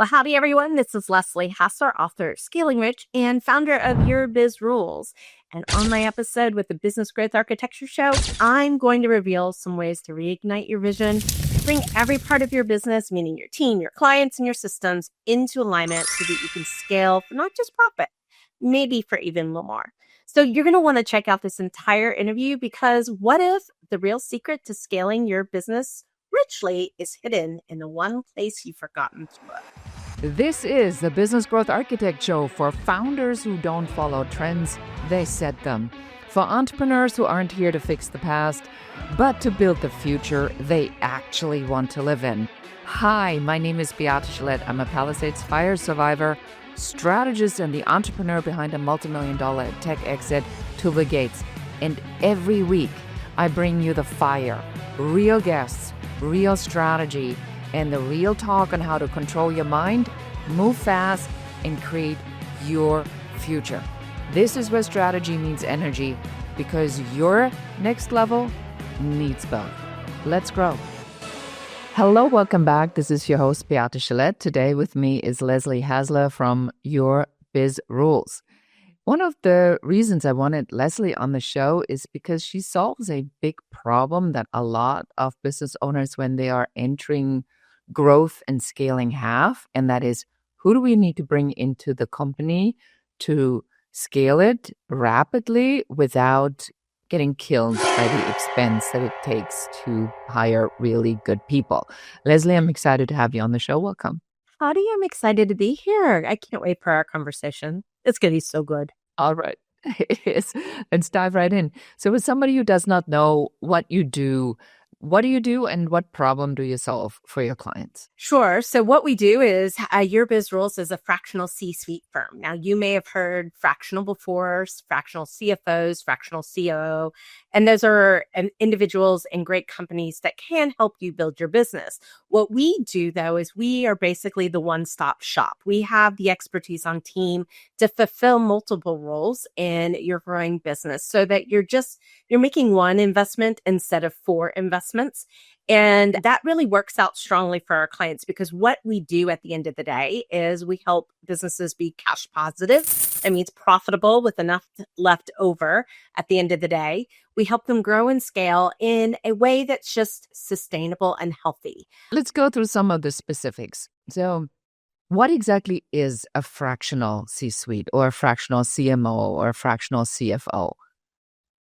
Well, howdy, everyone. This is Leslie Hassler, author, Scaling Rich, and founder of Your Biz Rules. And on my episode with the Business Growth Architecture Show, I'm going to reveal some ways to reignite your vision, bring every part of your business, meaning your team, your clients, and your systems, into alignment so that you can scale for not just profit, maybe for even a little more. So you're going to want to check out this entire interview because what if the real secret to scaling your business richly is hidden in the one place you've forgotten to look? This is the Business Growth Architect Show for founders who don't follow trends, they set them. For entrepreneurs who aren't here to fix the past, but to build the future they actually want to live in. Hi, my name is Beate Gillette. I'm a Palisades fire survivor, strategist, and the entrepreneur behind a multi-million-dollar tech exit to the gates. And every week, I bring you the fire, real guests, real strategy, and the real talk on how to control your mind, move fast, and create your future. This is where strategy meets energy, because your next level needs both. Let's grow. Hello, welcome back. This is your host, Beate Gillette. Today with me is Leslie Hassler from Your Biz Rules. One of the reasons I wanted Leslie on the show is because she solves a big problem that a lot of business owners, when they are entering growth and scaling, have, and that is, who do we need to bring into the company to scale it rapidly without getting killed by the expense that it takes to hire really good people. Leslie, I'm excited to have you on the show. Welcome. Howdy, I'm excited to be here. I can't wait for our conversation. It's going to be so good. All right. It is. Let's dive right in. So as somebody who does not know what you do and what problem do you solve for your clients? Sure. So what we do is Your Biz Rules is a fractional C-suite firm. Now, you may have heard fractional before, fractional CFOs, fractional COO, and those are individuals in great companies that can help you build your business. What we do, though, is we are basically the one-stop shop. We have the expertise on team to fulfill multiple roles in your growing business so that you're making one investment instead of four investments. And that really works out strongly for our clients because what we do at the end of the day is we help businesses be cash positive. That means profitable with enough left over at the end of the day. We help them grow and scale in a way that's just sustainable and healthy. Let's go through some of the specifics. So what exactly is a fractional C-suite or a fractional CMO or a fractional CFO?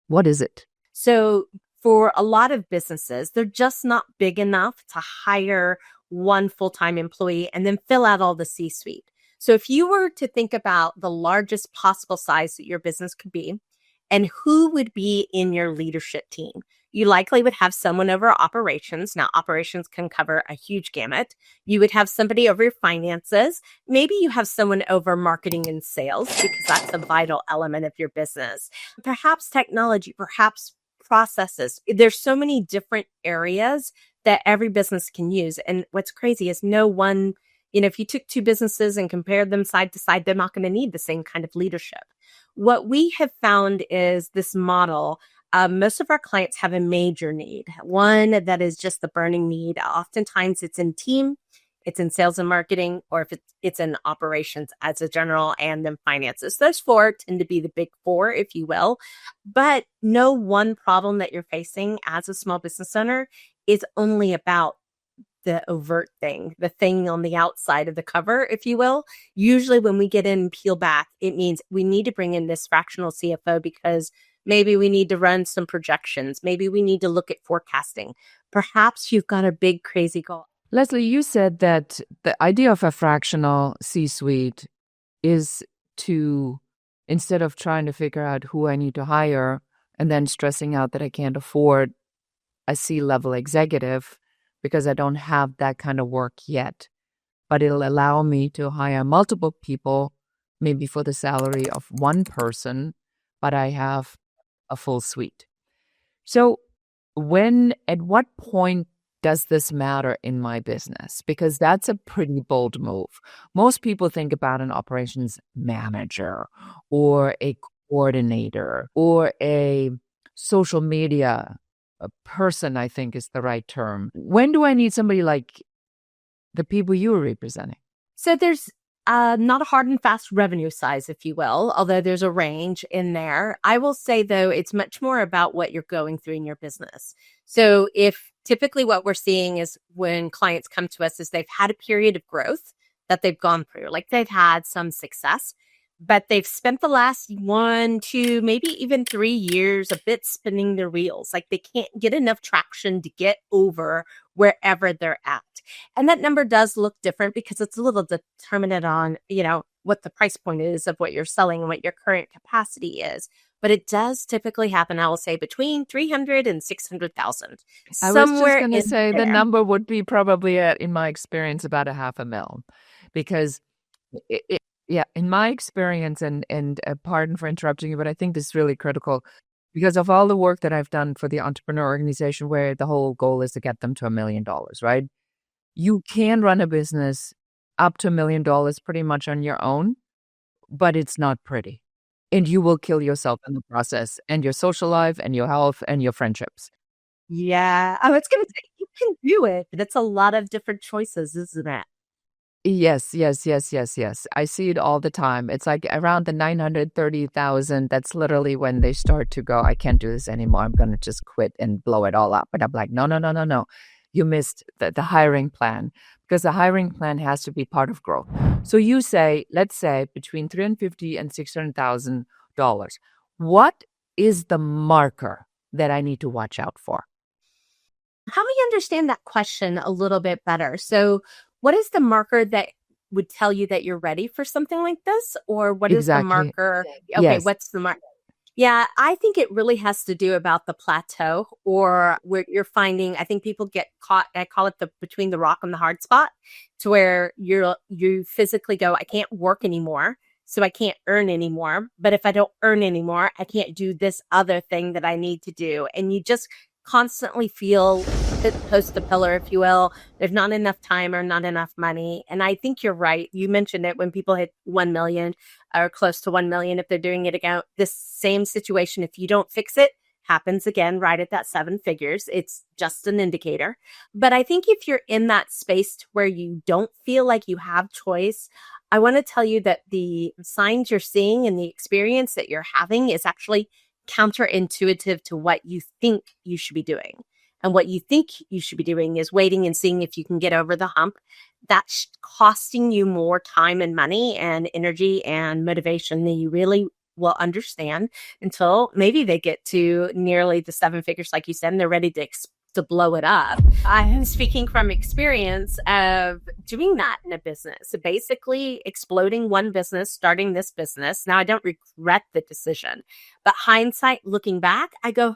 What is it? So for a lot of businesses, they're just not big enough to hire one full-time employee and then fill out all the C-suite. So if you were to think about the largest possible size that your business could be and who would be in your leadership team, you likely would have someone over operations. Now, operations can cover a huge gamut. You would have somebody over your finances. Maybe you have someone over marketing and sales because that's a vital element of your business. Perhaps technology, perhaps processes. There's so many different areas that every business can use. And what's crazy is no one, if you took two businesses and compared them side to side, they're not going to need the same kind of leadership. What we have found is this model. Most of our clients have a major need, one that is just the burning need. Oftentimes it's in team, it's in sales and marketing, or if it's in operations as a general, and then finances. Those four tend to be the big four, if you will. But no one problem that you're facing as a small business owner is only about the overt thing, the thing on the outside of the cover, if you will. Usually when we get in and peel back, it means we need to bring in this fractional CFO because maybe we need to run some projections. Maybe we need to look at forecasting. Perhaps you've got a big, crazy goal. Leslie, you said that the idea of a fractional C-suite is to, instead of trying to figure out who I need to hire and then stressing out that I can't afford a C-level executive because I don't have that kind of work yet, but it'll allow me to hire multiple people, maybe for the salary of one person, but I have a full suite. So at what point does this matter in my business? Because that's a pretty bold move. Most people think about an operations manager or a coordinator or a social media person, I think is the right term. When do I need somebody like the people you are representing? So there's not a hard and fast revenue size, if you will, although there's a range in there. I will say, though, it's much more about what you're going through in your business. So if typically what we're seeing is when clients come to us is they've had a period of growth that they've gone through, like they've had some success, but they've spent the last 1, 2, maybe even 3 years a bit spinning their wheels. Like they can't get enough traction to get over wherever they're at. And that number does look different because it's a little determinant on, what the price point is of what you're selling and what your current capacity is. But it does typically happen, I will say, between 300 and 600,000, I was just somewhere going to in say the there. number would be probably, in my experience, about a half a mil, because yeah, in my experience, and pardon for interrupting you, but I think this is really critical because of all the work that I've done for the entrepreneur organization, where the whole goal is to get them to $1 million, right? You can run a business up to $1 million pretty much on your own, but it's not pretty. And you will kill yourself in the process, and your social life and your health and your friendships. Yeah. I was going to say, you can do it, but it's a lot of different choices, isn't it? Yes, yes, yes, yes, yes. I see it all the time. It's like around the 930,000. That's literally when they start to go, I can't do this anymore. I'm going to just quit and blow it all up. But I'm like, no, no, no, no, no. You missed the hiring plan, because the hiring plan has to be part of growth. So you say, let's say between 350 and $600,000. What is the marker that I need to watch out for? Help me understand that question a little bit better. So, what is the marker that would tell you that you're ready for something like this? Or what is the Exactly. marker? Okay, Yes. what's the marker? Yeah, I think it really has to do about the plateau or where you're finding, I think people get caught, I call it the between the rock and the hard spot, to where you physically go, I can't work anymore. So I can't earn anymore. But if I don't earn anymore, I can't do this other thing that I need to do. And you just constantly feel post the pillar, if you will. There's not enough time or not enough money. And I think you're right. You mentioned it when people hit 1 million or close to 1 million, if they're doing it again, this same situation, if you don't fix it, happens again right at that 7 figures. It's just an indicator. But I think if you're in that space to where you don't feel like you have choice, I want to tell you that the signs you're seeing and the experience that you're having is actually counterintuitive to what you think you should be doing. And what you think you should be doing is waiting and seeing if you can get over the hump. That's costing you more time and money and energy and motivation than you really will understand until maybe they get to nearly the 7 figures, like you said, and they're ready to blow it up. I am speaking from experience of doing that in a business, basically exploding one business, starting this business. Now, I don't regret the decision, but hindsight, looking back, I go,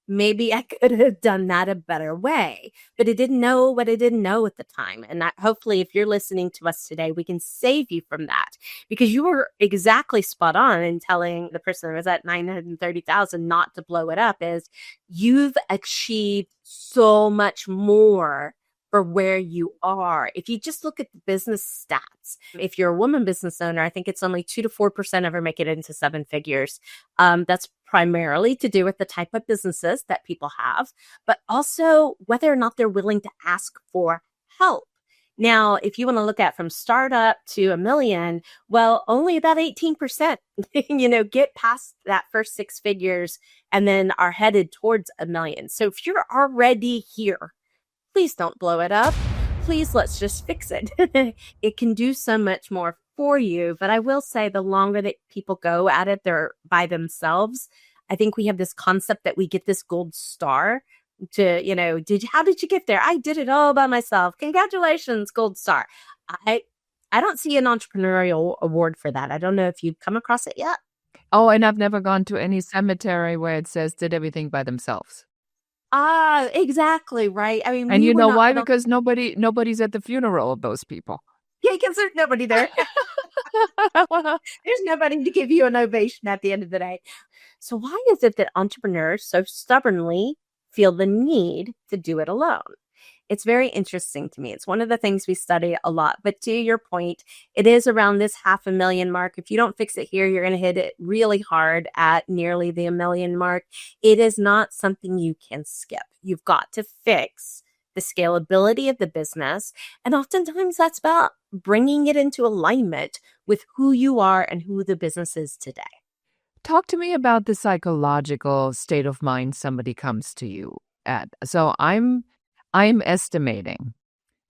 maybe I could have done that a better way, but I didn't know what I didn't know at the time. And hopefully, if you're listening to us today, we can save you from that, because you were exactly spot on in telling the person that was at 930,000 not to blow it up. Is you've achieved so much more for where you are. If you just look at the business stats, if you're a woman business owner, I think it's only 2 to 4% ever make it into 7 figures. That's primarily to do with the type of businesses that people have, but also whether or not they're willing to ask for help. Now, if you want to look at from startup to a million, well, only about 18%, get past that first 6 figures and then are headed towards a million. So if you're already here, please don't blow it up. Please, let's just fix it. It can do so much more for you. But I will say the longer that people go at it, they're by themselves. I think we have this concept that we get this gold star how did you get there? I did it all by myself. Congratulations, gold star. I I don't see an entrepreneurial award for that. I don't know if you've come across it yet. Oh, and I've never gone to any cemetery where it says did everything by themselves. Ah, exactly, right. I mean, And we you were know not why? built. Because nobody's at the funeral of those people. Yeah, because there's nobody there. There's nobody to give you an ovation at the end of the day. So why is it that entrepreneurs so stubbornly feel the need to do it alone? It's very interesting to me. It's one of the things we study a lot. But to your point, it is around this 500,000 mark. If you don't fix it here, you're going to hit it really hard at nearly the 1 million mark. It is not something you can skip. You've got to fix the scalability of the business. And oftentimes that's about bringing it into alignment with who you are and who the business is today. Talk to me about the psychological state of mind somebody comes to you at. So I'm estimating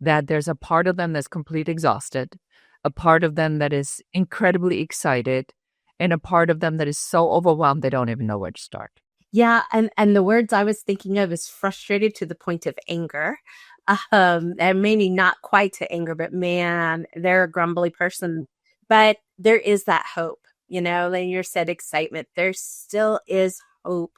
that there's a part of them that's completely exhausted, a part of them that is incredibly excited, and a part of them that is so overwhelmed they don't even know where to start. Yeah, and the words I was thinking of is frustrated to the point of anger. And maybe not quite to anger, but man, they're a grumbly person. But there is that hope, like you said, excitement. There still is hope.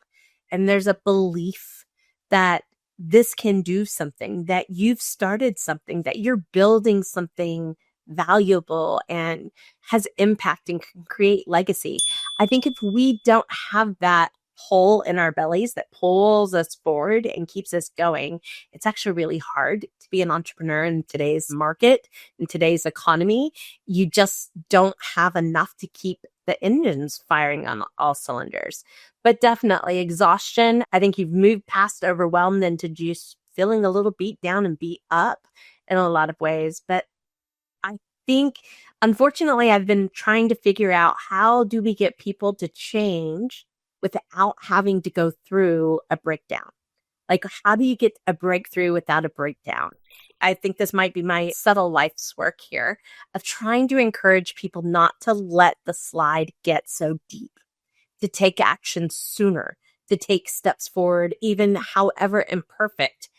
And there's a belief that this can do something, that you've started something, that you're building something valuable and has impact and can create legacy. I think if we don't have that hole in our bellies that pulls us forward and keeps us going, it's actually really hard to be an entrepreneur in today's market, in today's economy. You just don't have enough to keep the engines firing on all cylinders. But definitely exhaustion. I think you've moved past overwhelmed into just feeling a little beat down and beat up in a lot of ways. But I think, unfortunately, I've been trying to figure out how do we get people to change without having to go through a breakdown? Like, how do you get a breakthrough without a breakdown? I think this might be my subtle life's work here of trying to encourage people not to let the slide get so deep, to take action sooner, to take steps forward, even however imperfect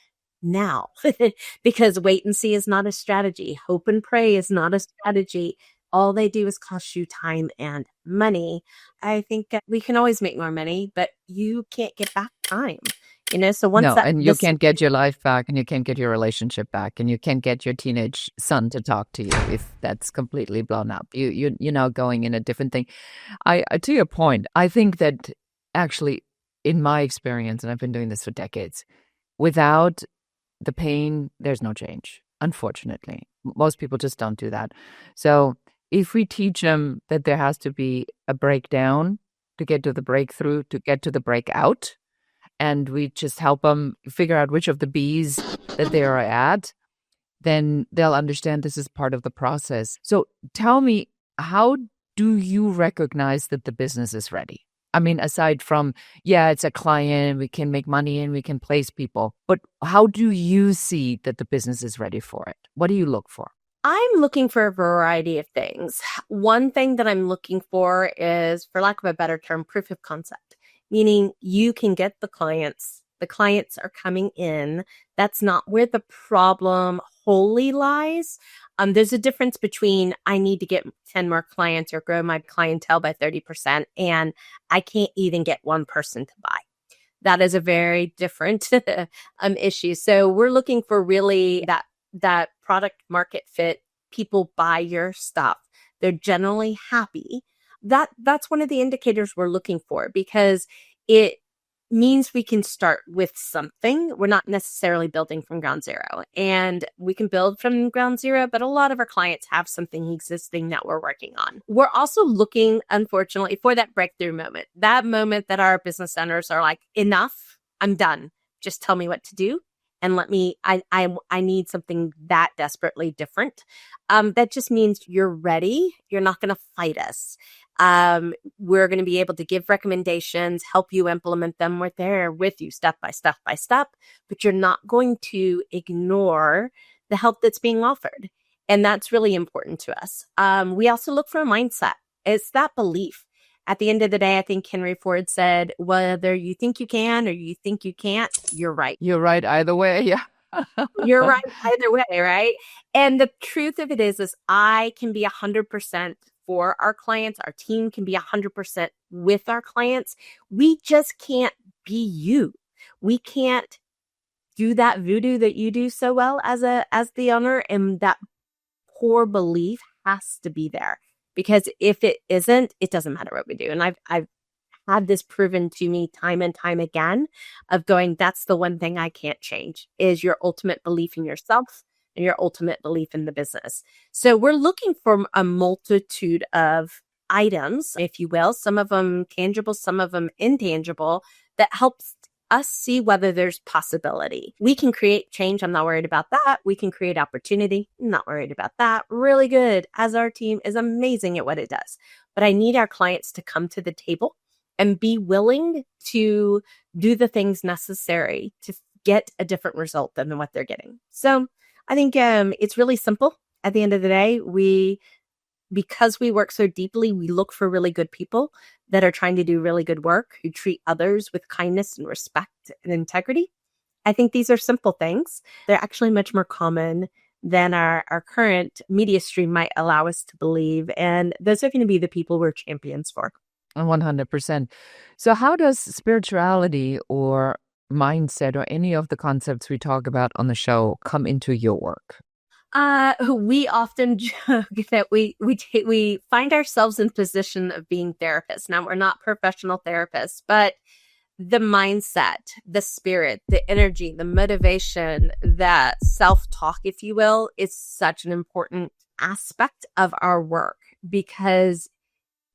now, because wait and see is not a strategy. Hope and pray is not a strategy. All they do is cost you time and money. I think we can always make more money, but you can't get back time. So once No, and you can't get your life back, and you can't get your relationship back, and you can't get your teenage son to talk to you if that's completely blown up. You're now going in a different thing. I to your point, I think that actually, in my experience, and I've been doing this for decades, without the pain, there's no change. Unfortunately, most people just don't do that. So if we teach them that there has to be a breakdown to get to the breakthrough, to get to the breakout, and we just help them figure out which of the B's that they are at, then they'll understand this is part of the process. So tell me, how do you recognize that the business is ready? I mean, aside from, yeah, it's a client, we can make money and we can place people, but how do you see that the business is ready for it? What do you look for? I'm looking for a variety of things. One thing that I'm looking for is, for lack of a better term, proof of concept, meaning you can get the clients. The clients are coming in. That's not where the problem wholly lies. There's a difference between I need to get 10 more clients or grow my clientele by 30%, and I can't even get one person to buy. That is a very different issue. So we're looking for really that product market fit. People buy your stuff. They're generally happy. That's one of the indicators we're looking for, because it means we can start with something. We're not necessarily building from ground zero, and we can build from ground zero, but a lot of our clients have something existing that we're working on. We're also looking, unfortunately, for that breakthrough moment, that moment that our business owners are like, enough, I'm done. Just tell me what to do. And I need something that desperately different. That just means you're ready. You're not going to fight us. We're going to be able to give recommendations, help you implement them. We're there with you step by step by step, but you're not going to ignore the help that's being offered. And that's really important to us. We also look for a mindset. It's that belief. At the end of the day, I think Henry Ford said, whether you think you can or you think you can't, you're right. You're right either way. Yeah. You're right either way, right? And the truth of it is I can be 100% for our clients. Our team can be 100% with our clients. We just can't be you. We can't do that voodoo that you do so well as the owner, and that core belief has to be there. Because if it isn't, it doesn't matter what we do. And I've had this proven to me time and time again of going, that's the one thing I can't change, is your ultimate belief in yourself and your ultimate belief in the business. So we're looking for a multitude of items, if you will, some of them tangible, some of them intangible, that helps us see whether there's possibility. We can create change. I'm not worried about that. We can create opportunity. I'm not worried about that. Really good, as our team is amazing at what it does. But I need our clients to come to the table and be willing to do the things necessary to get a different result than what they're getting. So I think it's really simple. At the end of the day, because we work so deeply, we look for really good people that are trying to do really good work, who treat others with kindness and respect and integrity. I think these are simple things. They're actually much more common than our current media stream might allow us to believe. And those are going to be the people we're champions for. 100%. So how does spirituality or mindset or any of the concepts we talk about on the show come into your work? We often joke that we find ourselves in position of being therapists. Now, we're not professional therapists, but the mindset, the spirit, the energy, the motivation, that self-talk, if you will, is such an important aspect of our work because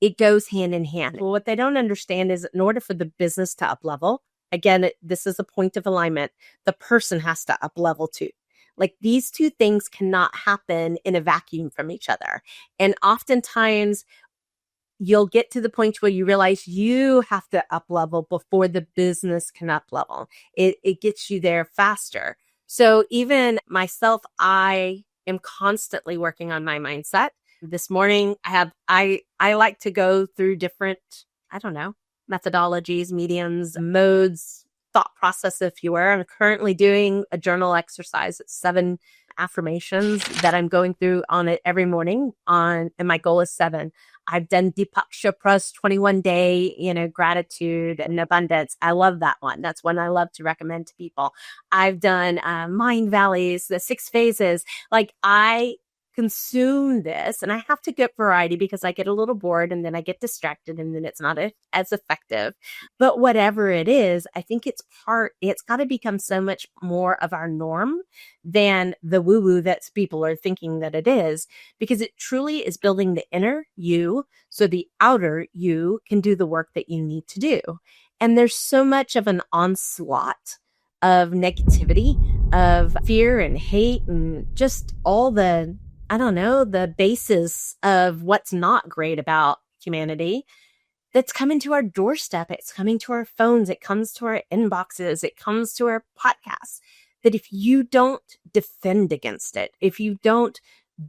it goes hand in hand. Well, what they don't understand is in order for the business to up level, again, this is a point of alignment, the person has to up level too. Like these two things cannot happen in a vacuum from each other. And oftentimes you'll get to the point where you realize you have to up level before the business can up level. It gets you there faster. So even myself, I am constantly working on my mindset. This morning I like to go through different, I don't know, methodologies, mediums, modes, thought process, if you were. I'm currently doing a journal exercise. It's 7 affirmations that I'm going through on it every morning and my goal is 7. I've done Deepak Chopra's 21-day, gratitude and abundance. I love that one. That's one I love to recommend to people. I've done Mind Valleys, the 6 phases. Like I consume this and I have to get variety because I get a little bored and then I get distracted and then it's not as effective. But whatever it is, I think it's got to become so much more of our norm than the woo-woo that people are thinking that it is, because it truly is building the inner you so the outer you can do the work that you need to do. And there's so much of an onslaught of negativity, of fear and hate and just all the basis of what's not great about humanity that's coming to our doorstep. It's coming to our phones. It comes to our inboxes. It comes to our podcasts. That if you don't defend against it, if you don't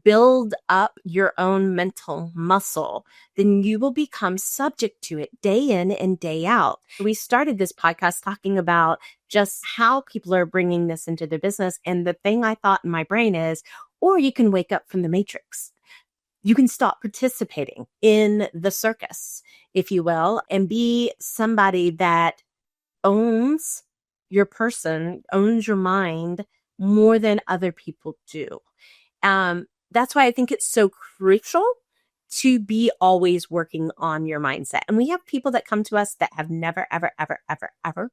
build up your own mental muscle, then you will become subject to it day in and day out. We started this podcast talking about just how people are bringing this into their business. And the thing I thought in my brain is, or you can wake up from the matrix. You can stop participating in the circus, if you will, and be somebody that owns your person, owns your mind more than other people do. That's why I think it's so crucial to be always working on your mindset. And we have people that come to us that have never, ever, ever, ever, ever.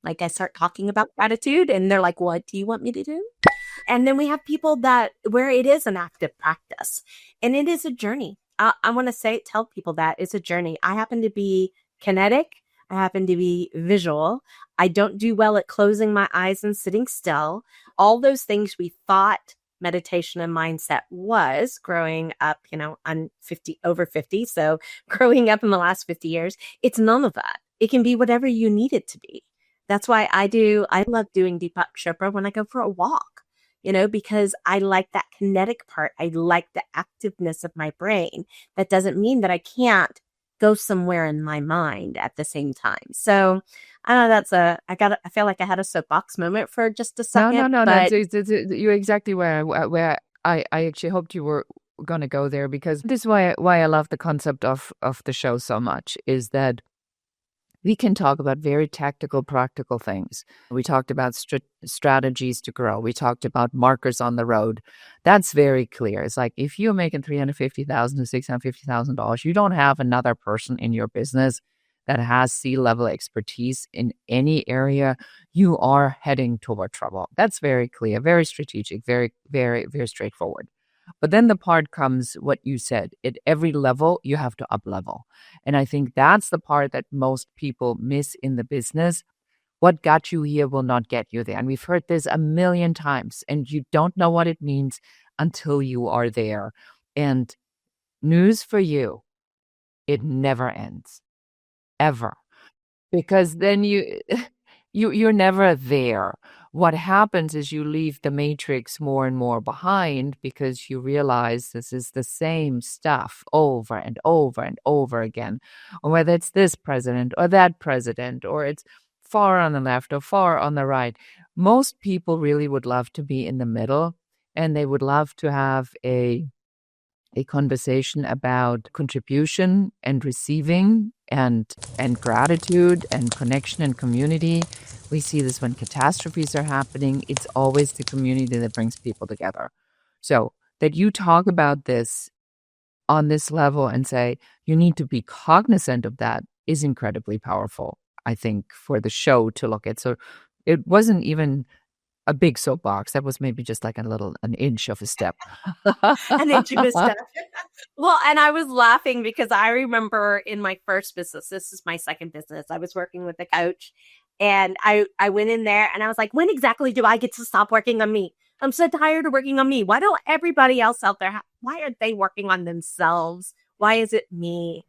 Like I start talking about gratitude and they're like, what do you want me to do? And then we have people where it is an active practice and it is a journey. I want to tell people that it's a journey. I happen to be kinetic. I happen to be visual. I don't do well at closing my eyes and sitting still. All those things we thought meditation and mindset was growing up, I'm over 50. So growing up in the last 50 years, it's none of that. It can be whatever you need it to be. That's why I love doing Deepak Chopra when I go for a walk, because I like that kinetic part. I like the activeness of my brain. That doesn't mean that I can't go somewhere in my mind at the same time. So I know I feel like I had a soapbox moment for just a second. No. But You're exactly where I actually hoped you were going to go there, because this is why I love the concept of the show so much, is that we can talk about very tactical, practical things. We talked about strategies to grow. We talked about markers on the road. That's very clear. It's like if you're making $350,000 to $650,000, you don't have another person in your business that has C-level expertise in any area. You are heading toward trouble. That's very clear, very strategic, very, very, very straightforward. But then the part comes, what you said, at every level, you have to up level. And I think that's the part that most people miss in the business. What got you here will not get you there. And we've heard this a million times, and you don't know what it means until you are there. And news for you, it never ends, ever. Because then you're never there. What happens is you leave the matrix more and more behind because you realize this is the same stuff over and over and over again. Or whether it's this president or that president, or it's far on the left or far on the right. Most people really would love to be in the middle, and they would love to have a conversation about contribution and receiving and gratitude and connection and community. We see this when catastrophes are happening. It's always the community that brings people together. So that you talk about this on this level and say you need to be cognizant of that is incredibly powerful, I think, for the show to look at. So it wasn't even a big soapbox. That was maybe just like an inch of a step. An inch of a step. Well, and I was laughing because I remember in my first business, this is my second business, I was working with a coach, and I went in there and I was like, when exactly do I get to stop working on me? I'm so tired of working on me. Why don't everybody else out there, why aren't they working on themselves? Why is it me?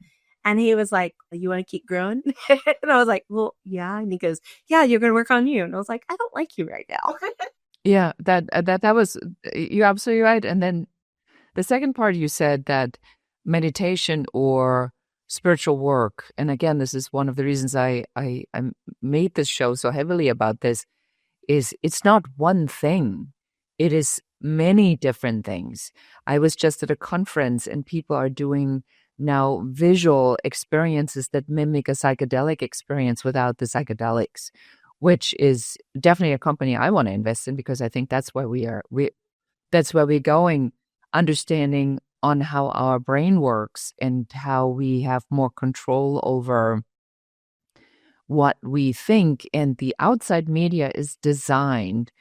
And he was like, you want to keep growing? And I was like, well, yeah. And he goes, yeah, you're going to work on you. And I was like, I don't like you right now. Yeah, that was, you're absolutely right. And then the second part, you said that meditation or spiritual work, and again, this is one of the reasons I made this show so heavily about this, is it's not one thing. It is many different things. I was just at a conference and people are doing now visual experiences that mimic a psychedelic experience without the psychedelics, which is definitely a company I want to invest in, because I think that's where that's where we're going, understanding on how our brain works and how we have more control over what we think. And the outside media is designed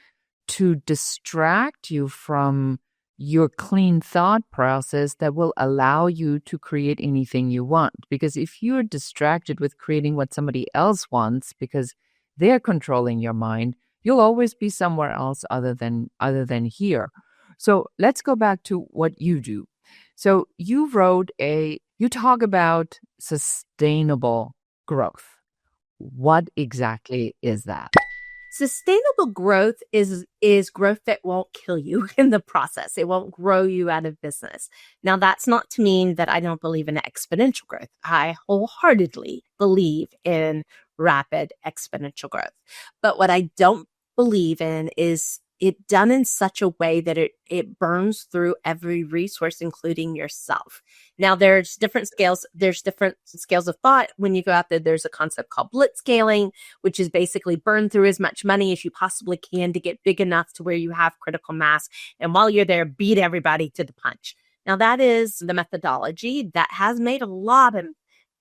to distract you from your clean thought process that will allow you to create anything you want. Because if you're distracted with creating what somebody else wants because they're controlling your mind, you'll always be somewhere else other than here. So let's go back to what you do. So you talk about sustainable growth. What exactly is that? Sustainable growth is growth that won't kill you in the process. It won't grow you out of business. Now, that's not to mean that I don't believe in exponential growth. I wholeheartedly believe in rapid exponential growth. But what I don't believe in is it done in such a way that it burns through every resource, including yourself. Now, there's different scales. There's different scales of thought. When you go out there, there's a concept called blitzscaling, which is basically burn through as much money as you possibly can to get big enough to where you have critical mass. And while you're there, beat everybody to the punch. Now, that is the methodology that has made a lot of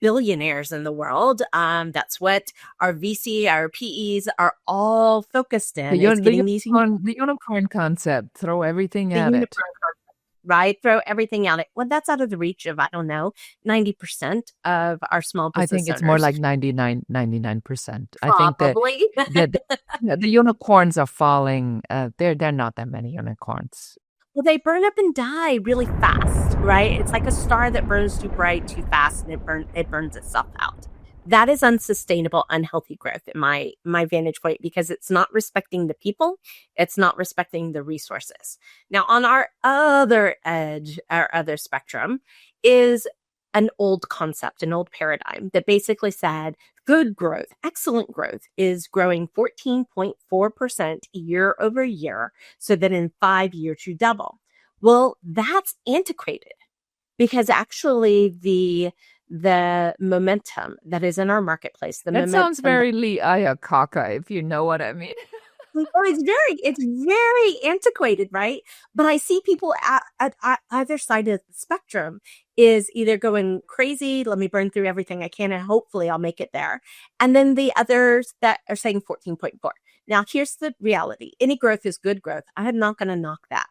billionaires in the world. That's what our VC, our PEs are all focused in. The unicorn concept. Throw everything at it. Right? Throw everything at it. Well, that's out of the reach of, I don't know, 90% of our small business I think it's owners. more like 99%. Probably. I think that the unicorns are falling. There are not that many unicorns. Well, they burn up and die really fast, right? It's like a star that burns too bright, too fast, and it burns itself out. That is unsustainable, unhealthy growth in my vantage point, because it's not respecting the people. It's not respecting the resources. Now, on our other edge, our other spectrum is an old concept, an old paradigm that basically said good growth, excellent growth is growing 14.4% year over year, so that in 5 years you double. Well, that's antiquated, because actually the momentum that is in our marketplace, that sounds very Lee Iacocca, if you know what I mean. It's very antiquated, right? But I see people at either side of the spectrum is either going crazy, let me burn through everything I can and hopefully I'll make it there. And then the others that are saying 14.4. Now, here's the reality. Any growth is good growth. I'm not going to knock that.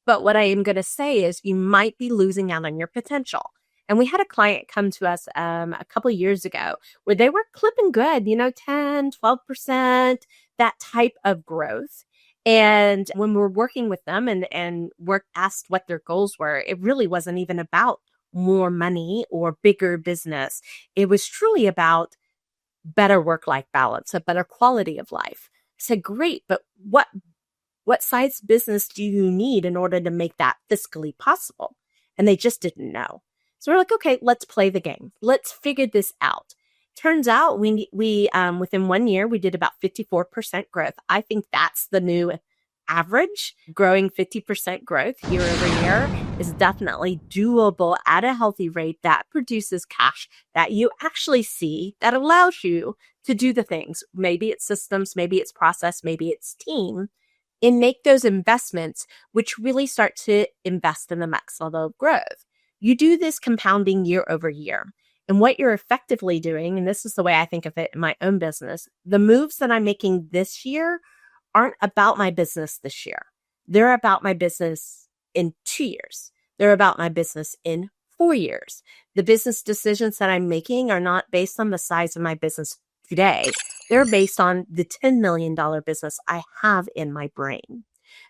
But what I am going to say is you might be losing out on your potential. And we had a client come to us a couple years ago where they were clipping good, 10, 12%, that type of growth. And when we're working with them and work asked what their goals were, it really wasn't even about more money or bigger business. It was truly about better work-life balance, a better quality of life. I said, great, but what size business do you need in order to make that fiscally possible? And they just didn't know. So we're like, okay, let's play the game. Let's figure this out. Turns out we within 1 year, we did about 54% growth. I think that's the new average. Growing 50% growth year over year is definitely doable at a healthy rate that produces cash that you actually see, that allows you to do the things. Maybe it's systems, maybe it's process, maybe it's team, and make those investments, which really start to invest in the next level of growth. You do this compounding year over year. And what you're effectively doing, and this is the way I think of it in my own business, the moves that I'm making this year aren't about my business this year. They're about my business in 2 years. They're about my business in 4 years. The business decisions that I'm making are not based on the size of my business today. They're based on the $10 million business I have in my brain.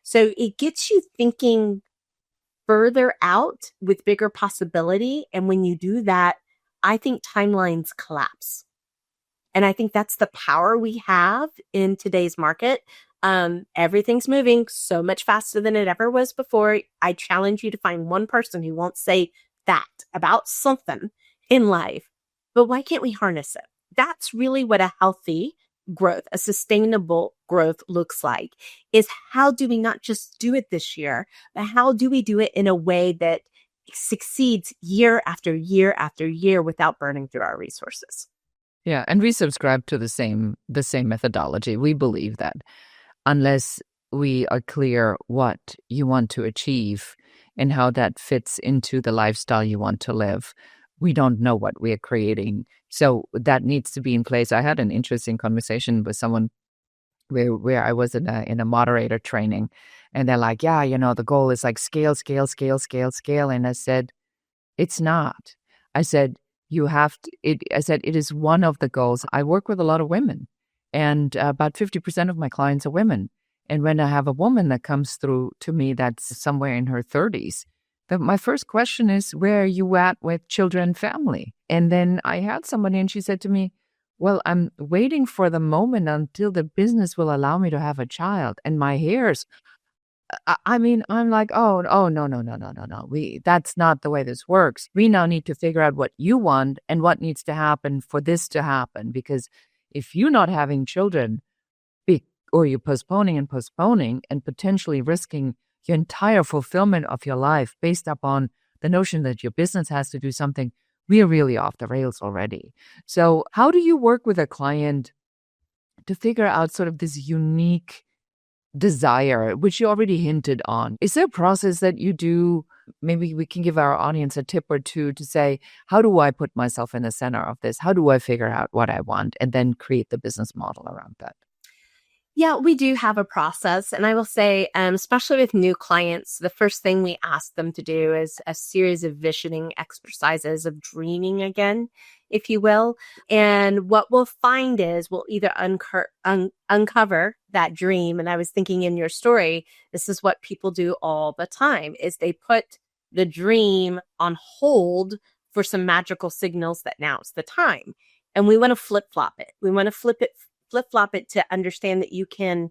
So it gets you thinking further out with bigger possibility. And when you do that, I think timelines collapse. And I think that's the power we have in today's market. Everything's moving so much faster than it ever was before. I challenge you to find one person who won't say that about something in life. But why can't we harness it? That's really what a healthy growth, a sustainable growth looks like, is how do we not just do it this year, but how do we do it in a way that succeeds year after year after year without burning through our resources? Yeah, and we subscribe to the same methodology. We believe that unless we are clear what you want to achieve and how that fits into the lifestyle you want to live, we don't know what we are creating. So that needs to be in place. I had an interesting conversation with someone where I was in a moderator training, and they're like, yeah, the goal is like scale, scale, scale, scale, scale. And I said, it's not. I said, I said, it is one of the goals. I work with a lot of women, and about 50% of my clients are women. And when I have a woman that comes through to me that's somewhere in her 30s, my first question is, where are you at with children and family? And then I had somebody and she said to me, well, I'm waiting for the moment until the business will allow me to have a child. And my hairs, I'm like, oh, no, no, no, no, no. That's not the way this works. We now need to figure out what you want and what needs to happen for this to happen. Because if you're not having children, or you're postponing and potentially risking your entire fulfillment of your life based upon the notion that your business has to do something, we're really off the rails already. So how do you work with a client to figure out sort of this unique desire, which you already hinted on? Is there a process that you do? Maybe we can give our audience a tip or two to say, how do I put myself in the center of this? How do I figure out what I want and then create the business model around that? Yeah, we do have a process. And I will say, especially with new clients, the first thing we ask them to do is a series of visioning exercises of dreaming again, if you will. And what we'll find is we'll either uncover that dream. And I was thinking in your story, this is what people do all the time, is they put the dream on hold for some magical signals that now's the time. And we want to flip-flop it. We want to flip-flop it to understand that you can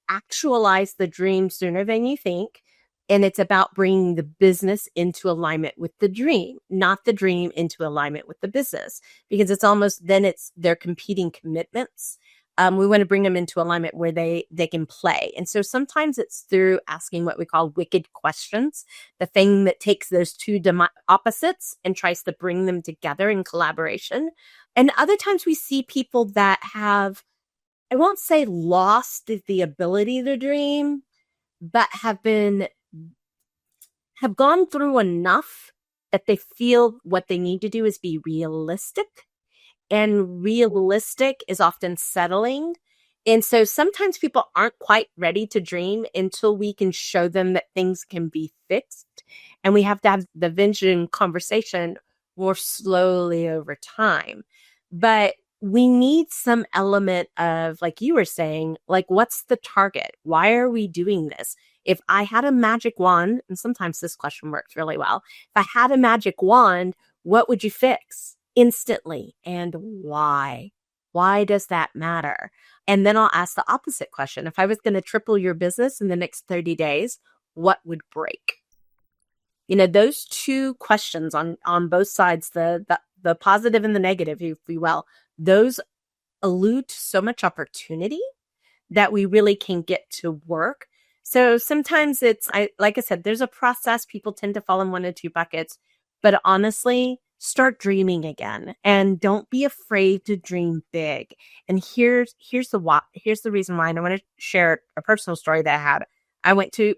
actualize the dream sooner than you think. And it's about bringing the business into alignment with the dream, not the dream into alignment with the business, because it's almost then they're competing commitments. We want to bring them into alignment where they can play. And so sometimes it's through asking what we call wicked questions, the thing that takes those two opposites and tries to bring them together in collaboration. And other times we see people that have, I won't say lost the ability to dream, but have gone through enough that they feel what they need to do is be realistic. And realistic is often settling. And so sometimes people aren't quite ready to dream until we can show them that things can be fixed. And we have to have the vision conversation. more slowly over time. But we need some element of, like you were saying, like, what's the target? Why are we doing this? If I had a magic wand, and sometimes this question works really well, if I had a magic wand, what would you fix instantly and why? Why does that matter? And then I'll ask the opposite question. If I was going to triple your business in the next 30 days, what would break? Those two questions on both sides, the positive and the negative, if you will, those allude to so much opportunity that we really can get to work. So sometimes like I said, there's a process. People tend to fall in one of two buckets, but honestly, start dreaming again and don't be afraid to dream big. And here's the reason why. And I want to share a personal story that I had.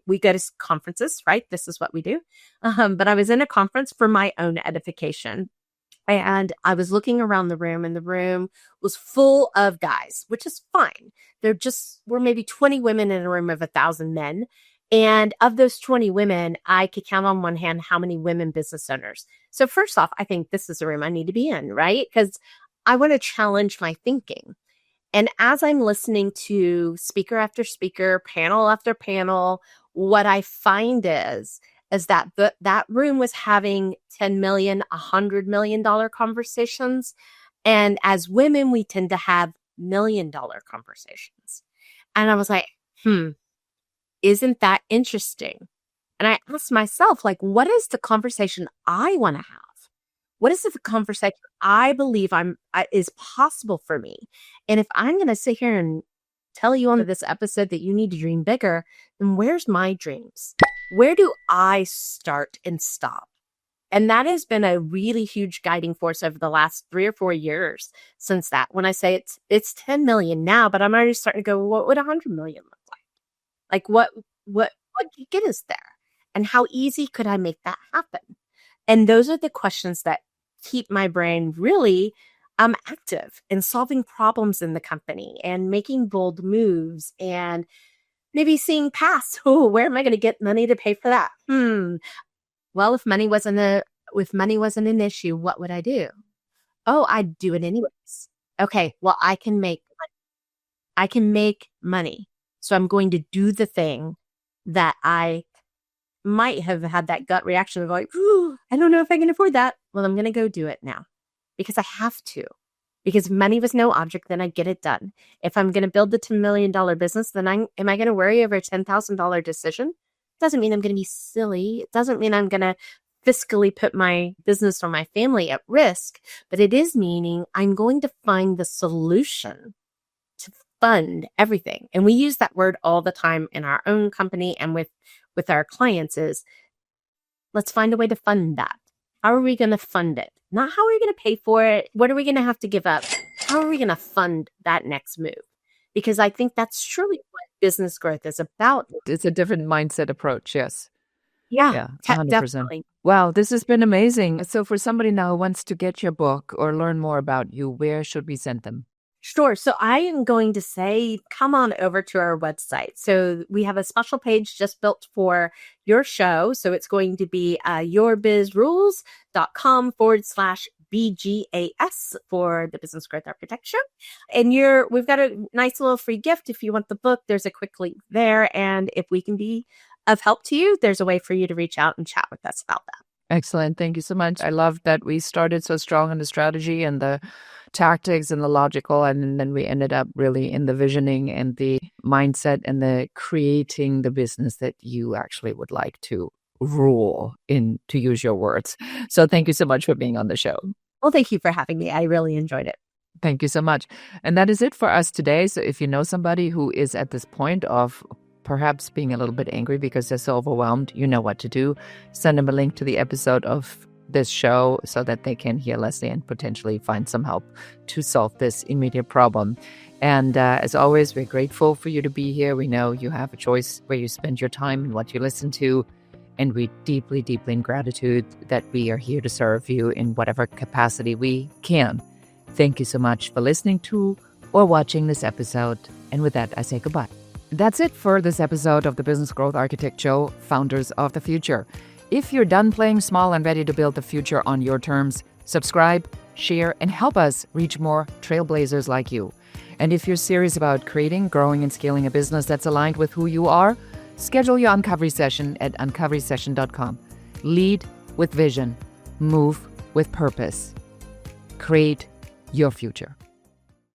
We go to conferences, right? This is what we do. But I was in a conference for my own edification. And I was looking around the room, and the room was full of guys, which is fine. We're maybe 20 women in a room of 1,000 men. And of those 20 women, I could count on one hand how many women business owners. So first off, I think this is a room I need to be in, right? Because I want to challenge my thinking. And as I'm listening to speaker after speaker, panel after panel, what I find is that that room was having $10 million, $100 million conversations. And as women, we tend to have $1 million conversations. And I was like, isn't that interesting? And I asked myself, like, what is the conversation I want to have? What is the conversation I believe is possible for me? And if I'm going to sit here and tell you on this episode that you need to dream bigger, then where's my dreams? Where do I start and stop? And that has been a really huge guiding force over the last 3 or 4 years since that. When I say it's 10 million now, but I'm already starting to go, what would 100 million look like? Like what get us there? And how easy could I make that happen? And those are the questions that keep my brain really active in solving problems in the company and making bold moves and maybe seeing past, where am I going to get money to pay for that? Well, if money wasn't an issue, what would I do? Oh, I'd do it anyways. Okay, well, I can make money. So I'm going to do the thing that I might have had that gut reaction of like, I don't know if I can afford that. Well, I'm going to go do it now because I have to. Because if money was no object, then I'd get it done. If I'm going to build the $10 million business, then am I going to worry over a $10,000 decision? Doesn't mean I'm going to be silly. It doesn't mean I'm going to fiscally put my business or my family at risk, but it is meaning I'm going to find the solution to fund everything. And we use that word all the time in our own company and with our clients is, let's find a way to fund that. How are we going to fund it? Not how are we going to pay for it? What are we going to have to give up? How are we going to fund that next move? Because I think that's truly what business growth is about. It's a different mindset approach, yes. Yeah, 100%. definitely. Wow, this has been amazing. So for somebody now who wants to get your book or learn more about you, where should we send them? Sure. So I am going to say, come on over to our website. So we have a special page just built for your show. So it's going to be yourbizrules.com/BGAS for the Business Growth Architect Show. And we've got a nice little free gift. If you want the book, there's a quick link there. And if we can be of help to you, there's a way for you to reach out and chat with us about that. Excellent. Thank you so much. I love that we started so strong in the strategy and the tactics and the logical, and then we ended up really in the visioning and the mindset and the creating the business that you actually would like to rule in, to use your words. So thank you so much for being on the show. Well, thank you for having me. I really enjoyed it. Thank you so much. And that is it for us today. So if you know somebody who is at this point of perhaps being a little bit angry because they're so overwhelmed, you know what to do. Send them a link to the episode of this show so that they can hear Leslie and potentially find some help to solve this immediate problem. And as always, we're grateful for you to be here. We know you have a choice where you spend your time and what you listen to. And we deeply, deeply in gratitude that we are here to serve you in whatever capacity we can. Thank you so much for listening to or watching this episode. And with that, I say goodbye. That's it for this episode of the Business Growth Architect Show, Founders of the Future. If you're done playing small and ready to build the future on your terms, subscribe, share, and help us reach more trailblazers like you. And if you're serious about creating, growing, and scaling a business that's aligned with who you are, schedule your Uncovery session at uncoverysession.com. Lead with vision. Move with purpose. Create your future.